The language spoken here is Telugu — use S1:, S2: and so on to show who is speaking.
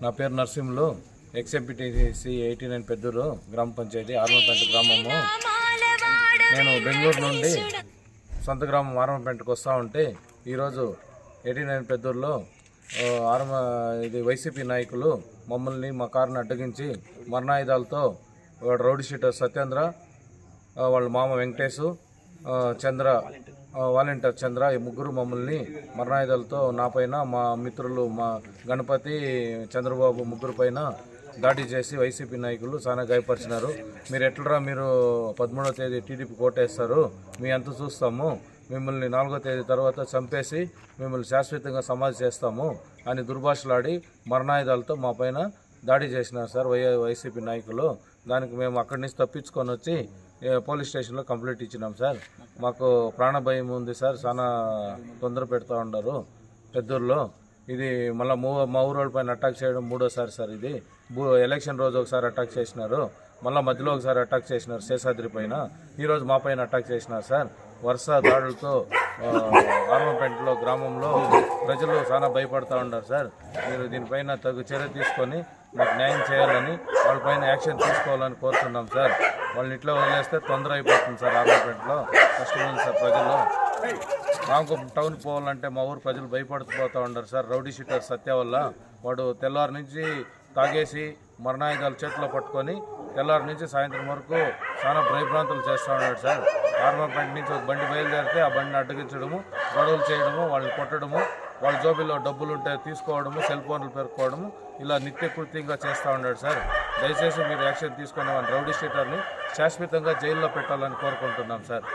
S1: నా పేరు నరసింహులు, ఎక్స్ఎంపీటీసీ 89 పెద్దూరు గ్రామ పంచాయతీ ఆర్మపేంట గ్రామము. నేను బెంగళూరు నుండి సొంత గ్రామం ఆర్మపేంటకు వస్తూ ఉంటే ఈరోజు 89 పెద్దూరులో ఇది వైసీపీ నాయకులు మమ్మల్ని మా కారుని అడ్డగించి మరణాయుధాలతో రౌడీ షీటర్ సత్యేంద్ర, వాళ్ళ మామ వెంకటేశు, చంద్ర వాలంటీర్ చంద్ర, ఈ ముగ్గురు మమ్మల్ని మరణాయుధాలతో నా పైన, మా మిత్రులు మా గణపతి, చంద్రబాబు ముగ్గురు పైన దాడి చేసి వైసీపీ నాయకులు చాలా గాయపరిచినారు. మీరు ఎట్లరా, మీరు 13వ తేదీ టీడీపీ కోటేస్తారు, మీ అంత చూస్తాము, మిమ్మల్ని 4వ తేదీ తర్వాత చంపేసి మిమ్మల్ని శాశ్వతంగా సమాధి చేస్తాము అని దుర్భాషలాడి మరణాయుధాలతో మా పైన దాడి చేసినారు సార్ వైసీపీ నాయకులు. దానికి మేము అక్కడి నుంచి తప్పించుకొని వచ్చి పోలీస్ స్టేషన్లో కంప్లైంట్ ఇచ్చినాం సార్. మాకు ప్రాణ భయం ఉంది సార్, చాలా తొందర పెడతా ఉన్నారు పెద్దూరులో. ఇది మళ్ళీ మా ఊరోళ్ళ పైన అటాక్ చేయడం మూడోసారి సార్. ఇది ఎలక్షన్ రోజు ఒకసారి అటాక్ చేసినారు, మళ్ళీ మధ్యలో ఒకసారి అటాక్ చేసినారు శేషాద్రి పైన, ఈరోజు మా పైన అటాక్ చేసినారు సార్. వరుస దాడులతో ఆర్మపేంటలో గ్రామంలో ప్రజలు చాలా భయపడతా ఉన్నారు సార్. మీరు దీనిపైన తగు చర్య తీసుకొని మాకు న్యాయం చేయాలని, వాళ్ళపైన యాక్షన్ తీసుకోవాలని కోరుతున్నాం సార్. వాళ్ళని ఇట్లా వదిలేస్తే తొందర అయిపోతుంది సార్. ఆర్మపేంటలో కష్టమైంది సార్ ప్రజలు. రామకుప్పం టౌన్ పోవాలంటే మా ఊరు ప్రజలు భయపడిపోతూ ఉన్నారు సార్. రౌడీ షీటర్ సత్య వల్ల వాడు తెల్లారి నుంచి తాగేసి మరణాయుధాలు చేతిలో పట్టుకొని తెల్లారి నుంచి సాయంత్రం వరకు చాలా భయభ్రాంతులు చేస్తూ ఉన్నాడు సార్. ఆర్మపేంట నుంచి ఒక బండి బయలుదేరితే ఆ బండిని అడ్డగించడము, గొడవలు చేయడము, వాళ్ళని కొట్టడము, వాళ్ళ జోబీలో డబ్బులు ఉంటే తీసుకోవడము, సెల్ ఫోన్లు పెరుక్కోవడము, ఇలా నిత్యకృత్యంగా చేస్తూ ఉన్నాడు సార్. దయచేసి మీరు యాక్షన్ తీసుకునే రౌడీ షీటర్ని శాశ్వతంగా జైల్లో పెట్టాలని కోరుకుంటున్నాం సార్.